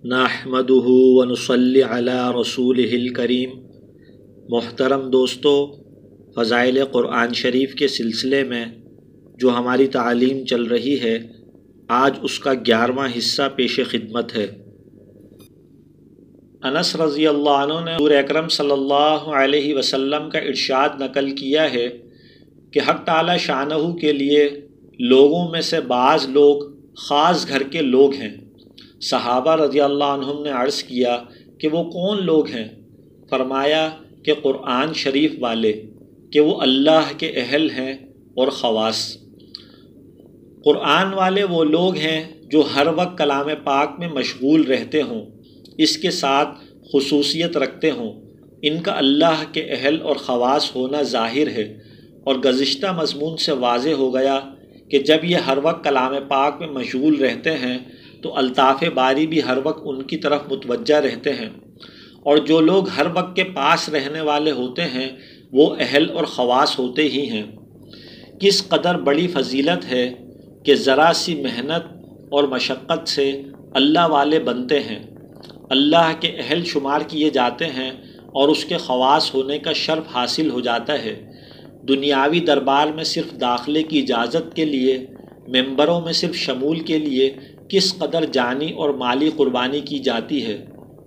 نحمدہ ونصلی علی رسولہ الکریم۔ محترم دوستو، فضائل قرآن شریف کے سلسلے میں جو ہماری تعلیم چل رہی ہے، آج اس کا 11واں حصہ پیش خدمت ہے۔ انس رضی اللہ عنہ نے حضور اکرم صلی اللہ علیہ وسلم کا ارشاد نقل کیا ہے کہ حق تعالی شانہ کے لیے لوگوں میں سے بعض لوگ خاص گھر کے لوگ ہیں۔ صحابہ رضی اللہ عنہم نے عرض کیا کہ وہ کون لوگ ہیں؟ فرمایا کہ قرآن شریف والے، کہ وہ اللہ کے اہل ہیں اور خواص۔ قرآن والے وہ لوگ ہیں جو ہر وقت کلام پاک میں مشغول رہتے ہوں، اس کے ساتھ خصوصیت رکھتے ہوں۔ ان کا اللہ کے اہل اور خواص ہونا ظاہر ہے، اور گزشتہ مضمون سے واضح ہو گیا کہ جب یہ ہر وقت کلام پاک میں مشغول رہتے ہیں تو الطاف باری بھی ہر وقت ان کی طرف متوجہ رہتے ہیں، اور جو لوگ ہر وقت کے پاس رہنے والے ہوتے ہیں وہ اہل اور خواص ہوتے ہی ہیں۔ کس قدر بڑی فضیلت ہے کہ ذرا سی محنت اور مشقت سے اللہ والے بنتے ہیں، اللہ کے اہل شمار کیے جاتے ہیں اور اس کے خواص ہونے کا شرف حاصل ہو جاتا ہے۔ دنیاوی دربار میں صرف داخلے کی اجازت کے لیے، ممبروں میں صرف شمول کے لیے کس قدر جانی اور مالی قربانی کی جاتی ہے،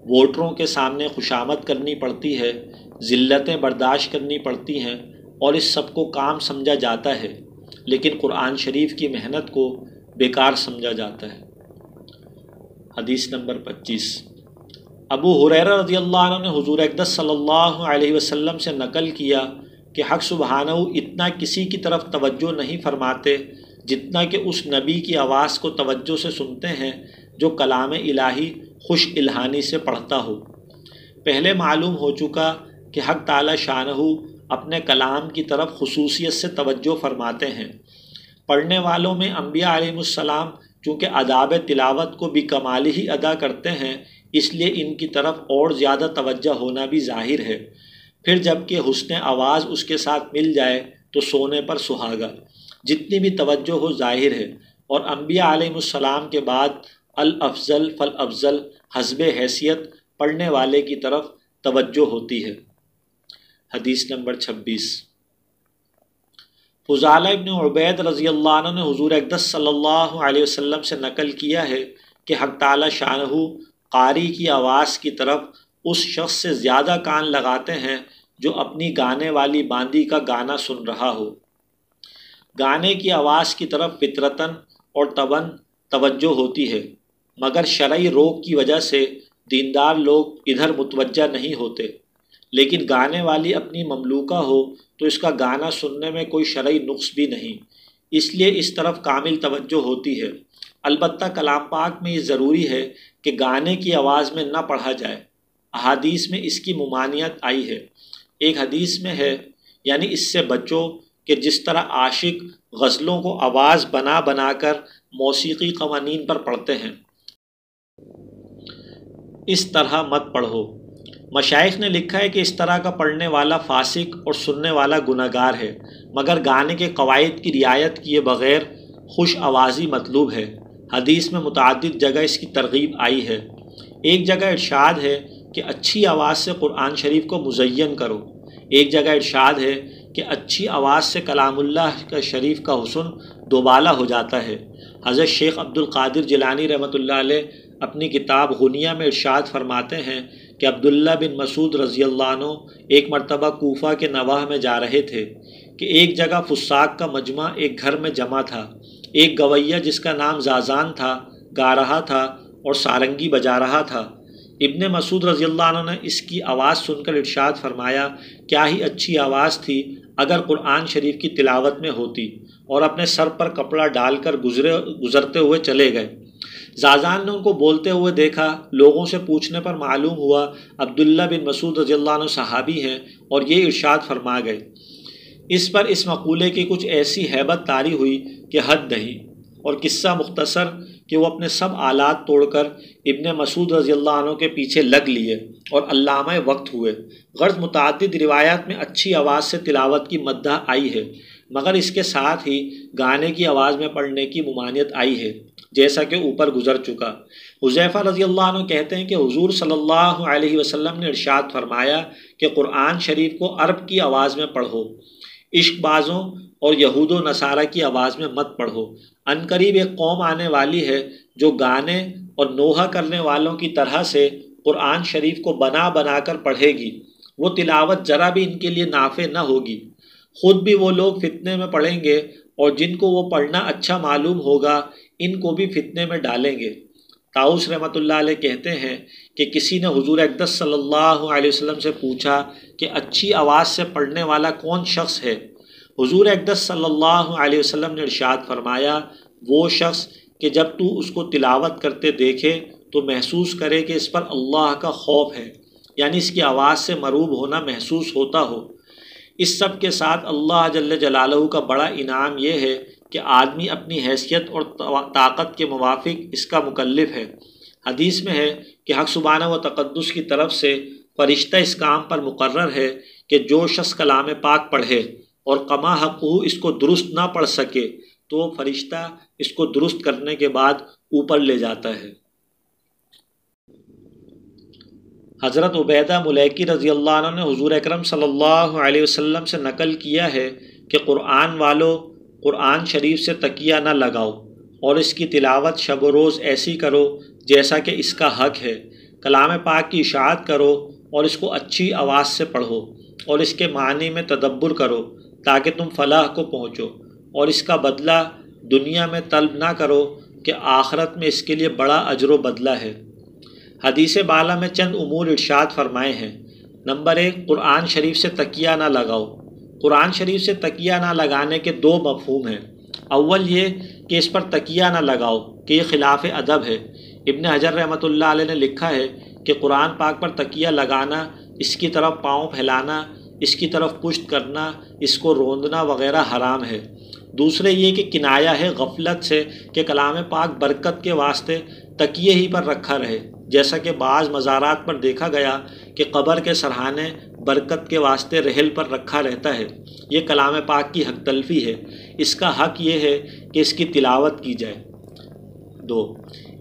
ووٹروں کے سامنے خوشامد کرنی پڑتی ہے، ذلتیں برداشت کرنی پڑتی ہیں، اور اس سب کو کام سمجھا جاتا ہے، لیکن قرآن شریف کی محنت کو بیکار سمجھا جاتا ہے۔ حدیث نمبر 25۔ ابو ہریرہ رضی اللہ عنہ نے حضور اقدس صلی اللہ علیہ وسلم سے نقل کیا کہ حق سبحانہ اتنا کسی کی طرف توجہ نہیں فرماتے جتنا کہ اس نبی کی آواز کو توجہ سے سنتے ہیں جو کلام الہی خوش الہانی سے پڑھتا ہو۔ پہلے معلوم ہو چکا کہ حق تعالی شانہ اپنے کلام کی طرف خصوصیت سے توجہ فرماتے ہیں۔ پڑھنے والوں میں انبیاء علیہ السلام چونکہ آداب تلاوت کو بھی کمال ہی ادا کرتے ہیں، اس لیے ان کی طرف اور زیادہ توجہ ہونا بھی ظاہر ہے۔ پھر جب کہ حسن آواز اس کے ساتھ مل جائے تو سونے پر سہاگا، جتنی بھی توجہ ہو ظاہر ہے۔ اور انبیاء علیہ السلام کے بعد الافضل فالافضل حسب حیثیت پڑھنے والے کی طرف توجہ ہوتی ہے۔ حدیث نمبر 26۔ فضالہ ابن عبید رضی اللہ عنہ نے حضور اقدس صلی اللہ علیہ وسلم سے نقل کیا ہے کہ حق تعالی شانہ قاری کی آواز کی طرف اس شخص سے زیادہ کان لگاتے ہیں جو اپنی گانے والی باندی کا گانا سن رہا ہو۔ گانے کی آواز کی طرف فطرتاً اور طبعاً توجہ ہوتی ہے، مگر شرعی روک کی وجہ سے دیندار لوگ ادھر متوجہ نہیں ہوتے۔ لیکن گانے والی اپنی مملوکہ ہو تو اس کا گانا سننے میں کوئی شرعی نقص بھی نہیں، اس لیے اس طرف کامل توجہ ہوتی ہے۔ البتہ کلام پاک میں یہ ضروری ہے کہ گانے کی آواز میں نہ پڑھا جائے۔ احادیث میں اس کی ممانعت آئی ہے۔ ایک حدیث میں ہے، یعنی اس سے بچو کہ جس طرح عاشق غزلوں کو آواز بنا بنا کر موسیقی قوانین پر پڑھتے ہیں، اس طرح مت پڑھو۔ مشائخ نے لکھا ہے کہ اس طرح کا پڑھنے والا فاسق اور سننے والا گناہگار ہے، مگر گانے کے قواعد کی رعایت کیے بغیر خوش آوازی مطلوب ہے۔ حدیث میں متعدد جگہ اس کی ترغیب آئی ہے۔ ایک جگہ ارشاد ہے کہ اچھی آواز سے قرآن شریف کو مزین کرو۔ ایک جگہ ارشاد ہے کہ اچھی آواز سے کلام اللہ کا شریف کا حسن دوبالا ہو جاتا ہے۔ حضرت شیخ عبد القادر جیلانی رحمۃ اللہ علیہ اپنی کتاب غنیہ میں ارشاد فرماتے ہیں کہ عبداللہ بن مسعود رضی اللہ عنہ ایک مرتبہ کوفہ کے نواح میں جا رہے تھے کہ ایک جگہ فساق کا مجمع ایک گھر میں جمع تھا۔ ایک گویہ جس کا نام زازان تھا گا رہا تھا اور سارنگی بجا رہا تھا۔ ابن مسعود رضی اللہ عنہ نے اس کی آواز سن کر ارشاد فرمایا، کیا ہی اچھی آواز تھی اگر قرآن شریف کی تلاوت میں ہوتی، اور اپنے سر پر کپڑا ڈال کر گزرتے ہوئے چلے گئے۔ زازان نے ان کو بولتے ہوئے دیکھا۔ لوگوں سے پوچھنے پر معلوم ہوا عبداللہ بن مسعود رضی اللہ عنہ صحابی ہیں اور یہ ارشاد فرما گئے۔ اس پر اس مقولے کی کچھ ایسی ہیبت طاری ہوئی کہ حد نہیں، اور قصہ مختصر کہ وہ اپنے سب آلات توڑ کر ابن مسعود رضی اللہ عنہ کے پیچھے لگ لیے اور علامہ وقت ہوئے۔ غرض متعدد روایات میں اچھی آواز سے تلاوت کی مدح آئی ہے، مگر اس کے ساتھ ہی گانے کی آواز میں پڑھنے کی ممانعت آئی ہے۔ جیسا کہ اوپر گزر چکا۔ حذیفہ رضی اللہ عنہ کہتے ہیں کہ حضور صلی اللہ علیہ وسلم نے ارشاد فرمایا کہ قرآن شریف کو عرب کی آواز میں پڑھو، عشق بازوں اور یہود و نصارہ کی آواز میں مت پڑھو۔ عنقریب ایک قوم آنے والی ہے جو گانے اور نوحہ کرنے والوں کی طرح سے قرآن شریف کو بنا بنا کر پڑھے گی، وہ تلاوت ذرا بھی ان کے لیے نافع نہ ہوگی، خود بھی وہ لوگ فتنے میں پڑیں گے اور جن کو وہ پڑھنا اچھا معلوم ہوگا ان کو بھی فتنے میں ڈالیں گے۔ طاؤس رحمۃ اللہ علیہ کہتے ہیں کہ کسی نے حضور اقدس صلی اللہ علیہ وسلم سے پوچھا کہ اچھی آواز سے پڑھنے والا کون شخص ہے؟ حضور اقدس صلی اللہ علیہ وسلم نے ارشاد فرمایا، وہ شخص کہ جب تو اس کو تلاوت کرتے دیکھے تو محسوس کرے کہ اس پر اللہ کا خوف ہے، یعنی اس کی آواز سے مروب ہونا محسوس ہوتا ہو۔ اس سب کے ساتھ اللہ جل جلالہ کا بڑا انعام یہ ہے کہ آدمی اپنی حیثیت اور طاقت کے موافق اس کا مکلف ہے۔ حدیث میں ہے کہ حق سبحانہ و تقدس کی طرف سے فرشتہ اس کام پر مقرر ہے کہ جو شخص کلام پاک پڑھے اور کما حقہ اس کو درست نہ پڑھ سکے تو وہ فرشتہ اس کو درست کرنے کے بعد اوپر لے جاتا ہے۔ حضرت عبیدہ ملیکی رضی اللہ عنہ نے حضور اکرم صلی اللہ علیہ وسلم سے نقل کیا ہے کہ قرآن والو قرآن شریف سے تکیہ نہ لگاؤ اور اس کی تلاوت شب و روز ایسی کرو جیسا کہ اس کا حق ہے۔ کلام پاک کی اشاعت کرو اور اس کو اچھی آواز سے پڑھو اور اس کے معنی میں تدبر کرو تاکہ تم فلاح کو پہنچو، اور اس کا بدلہ دنیا میں طلب نہ کرو کہ آخرت میں اس کے لیے بڑا اجر و بدلہ ہے۔ حدیث بالا میں چند امور ارشاد فرمائے ہیں۔ نمبر 1، قرآن شریف سے تکیہ نہ لگاؤ۔ قرآن شریف سے تکیہ نہ لگانے کے دو مفہوم ہیں۔ اول یہ کہ اس پر تکیہ نہ لگاؤ کہ یہ خلاف ادب ہے۔ ابن حجر رحمۃ اللہ علیہ نے لکھا ہے کہ قرآن پاک پر تکیہ لگانا، اس کی طرف پاؤں پھیلانا، اس کی طرف پشت کرنا، اس کو روندنا وغیرہ حرام ہے۔ دوسرے یہ کہ کنایہ ہے غفلت سے کہ کلام پاک برکت کے واسطے تکیے ہی پر رکھا رہے، جیسا کہ بعض مزارات پر دیکھا گیا کہ قبر کے سرحانے برکت کے واسطے رحل پر رکھا رہتا ہے۔ یہ کلام پاک کی حق تلفی ہے۔ اس کا حق یہ ہے کہ اس کی تلاوت کی جائے۔ 2،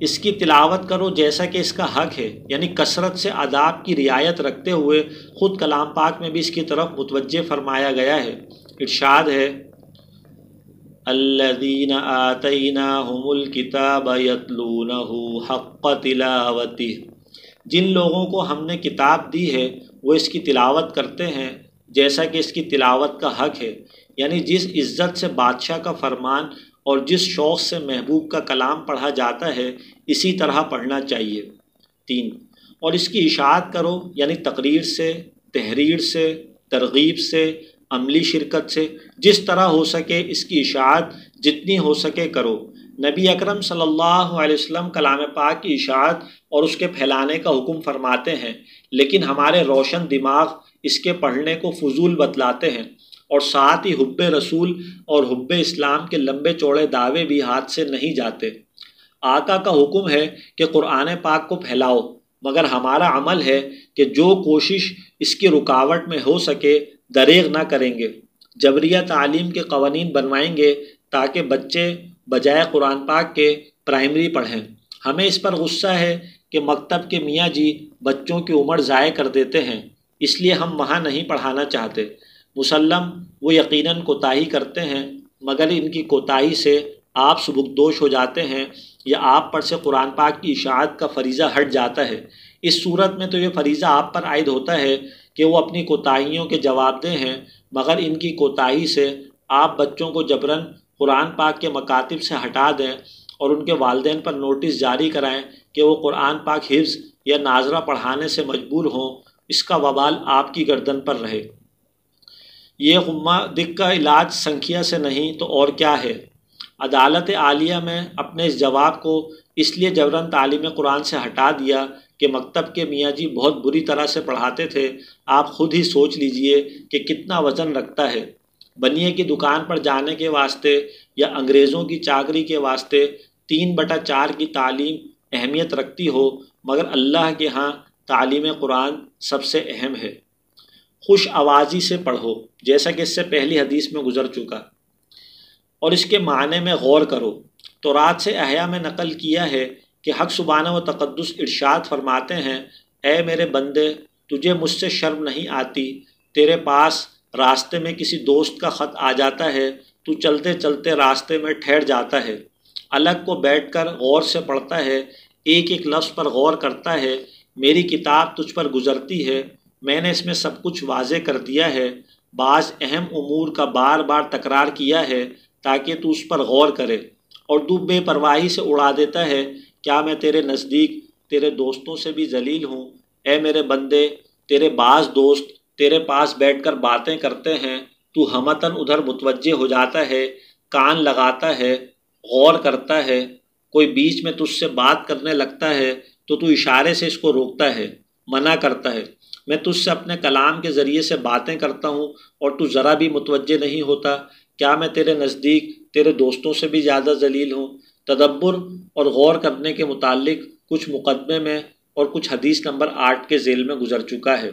اس کی تلاوت کرو جیسا کہ اس کا حق ہے، یعنی کثرت سے آداب کی رعایت رکھتے ہوئے خود کلام پاک میں بھی اس کی طرف متوجہ فرمایا گیا ہے۔ ارشاد ہے، الذین آتیناہم الکتاب یتلونہ حق تلاوتہ، جن لوگوں کو ہم نے کتاب دی ہے وہ اس کی تلاوت کرتے ہیں جیسا کہ اس کی تلاوت کا حق ہے، یعنی جس عزت سے بادشاہ کا فرمان اور جس شوق سے محبوب کا کلام پڑھا جاتا ہے اسی طرح پڑھنا چاہیے۔ 3، اور اس کی اشاعت کرو، یعنی تقریر سے، تحریر سے، ترغیب سے، عملی شرکت سے، جس طرح ہو سکے اس کی اشاعت جتنی ہو سکے کرو۔ نبی اکرم صلی اللہ علیہ وسلم کلام پاک کی اشاعت اور اس کے پھیلانے کا حکم فرماتے ہیں، لیکن ہمارے روشن دماغ اس کے پڑھنے کو فضول بتلاتے ہیں، اور ساتھ ہی حب رسول اور حب اسلام کے لمبے چوڑے دعوے بھی ہاتھ سے نہیں جاتے۔ آقا کا حکم ہے کہ قرآن پاک کو پھیلاؤ، مگر ہمارا عمل ہے کہ جو کوشش اس کی رکاوٹ میں ہو سکے دریغ نہ کریں گے۔ جبریہ تعلیم کے قوانین بنوائیں گے تاکہ بچے بجائے قرآن پاک کے پرائمری پڑھیں۔ ہمیں اس پر غصہ ہے کہ مکتب کے میاں جی بچوں کی عمر ضائع کر دیتے ہیں، اس لیے ہم وہاں نہیں پڑھانا چاہتے۔ مسلم وہ یقیناً کوتاہی کرتے ہیں، مگر ان کی کوتاہی سے آپ سبکدوش ہو جاتے ہیں یا آپ پر سے قرآن پاک کی اشاعت کا فریضہ ہٹ جاتا ہے۔ اس صورت میں تو یہ فریضہ آپ پر عائد ہوتا ہے کہ وہ اپنی کوتاہیوں کے جواب دہ ہیں، مگر ان کی کوتاہی سے آپ بچوں کو جبراً قرآن پاک کے مکاتب سے ہٹا دیں اور ان کے والدین پر نوٹس جاری کرائیں کہ وہ قرآن پاک حفظ یا ناظرہ پڑھانے سے مجبور ہوں۔ اس کا وبال آپ کی گردن پر رہے۔ یہ غمہ دق کا علاج سنکھیا سے نہیں تو اور کیا ہے؟ عدالت عالیہ میں اپنے اس جواب کو اس لیے جبراً تعلیم قرآن سے ہٹا دیا کہ مکتب کے میاں جی بہت بری طرح سے پڑھاتے تھے۔ آپ خود ہی سوچ لیجئے کہ کتنا وزن رکھتا ہے۔ بنیے کی دکان پر جانے کے واسطے یا انگریزوں کی چاکری کے واسطے 3/4 کی تعلیم اہمیت رکھتی ہو، مگر اللہ کے ہاں تعلیم قرآن سب سے اہم ہے۔ خوش آوازی سے پڑھو، جیسا کہ اس سے پہلی حدیث میں گزر چکا، اور اس کے معنی میں غور کرو۔ تورات سے احیا میں نقل کیا ہے کہ حق سبحانہ و تقدس ارشاد فرماتے ہیں، اے میرے بندے، تجھے مجھ سے شرم نہیں آتی؟ تیرے پاس راستے میں کسی دوست کا خط آ جاتا ہے، تو چلتے چلتے راستے میں ٹھہر جاتا ہے، الگ کو بیٹھ کر غور سے پڑھتا ہے، ایک ایک لفظ پر غور کرتا ہے، میری کتاب تجھ پر گزرتی ہے، میں نے اس میں سب کچھ واضح کر دیا ہے، بعض اہم امور کا بار بار تکرار کیا ہے تاکہ تو اس پر غور کرے، اور تو بے پرواہی سے اڑا دیتا ہے، کیا میں تیرے نزدیک تیرے دوستوں سے بھی ذلیل ہوں؟ اے میرے بندے، تیرے بعض دوست تیرے پاس بیٹھ کر باتیں کرتے ہیں، تو ہمتاً ادھر متوجہ ہو جاتا ہے، کان لگاتا ہے، غور کرتا ہے، کوئی بیچ میں تجھ سے بات کرنے لگتا ہے تو اشارے سے اس کو روکتا ہے، منع کرتا ہے، میں تجھ سے اپنے کلام کے ذریعے سے باتیں کرتا ہوں اور تو ذرا بھی متوجہ نہیں ہوتا، کیا میں تیرے نزدیک تیرے دوستوں سے بھی زیادہ ذلیل ہوں؟ تدبر اور غور کرنے کے متعلق کچھ مقدمے میں اور کچھ حدیث نمبر 8 کے ذیل میں گزر چکا ہے۔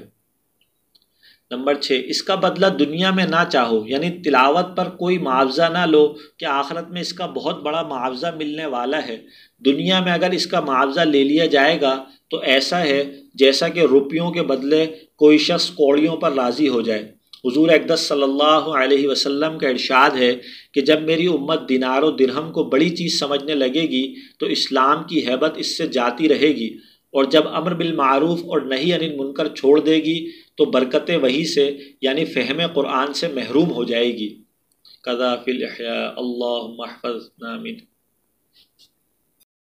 نمبر 6، اس کا بدلہ دنیا میں نہ چاہو، یعنی تلاوت پر کوئی معاوضہ نہ لو کہ آخرت میں اس کا بہت بڑا معاوضہ ملنے والا ہے۔ دنیا میں اگر اس کا معاوضہ لے لیا جائے گا تو ایسا ہے جیسا کہ روپیوں کے بدلے کوئی شخص کوڑیوں پر راضی ہو جائے۔ حضور اقدس صلی اللہ علیہ وسلم کا ارشاد ہے کہ جب میری امت دینار و درہم کو بڑی چیز سمجھنے لگے گی تو اسلام کی ہیبت اس سے جاتی رہے گی، اور جب امر بالمعروف اور نہی عن المنکر چھوڑ دے گی تو برکت وحی سے یعنی فہم قرآن سے محروم ہو جائے گی۔ قذا فی الاحیاء اللہم احفظنا من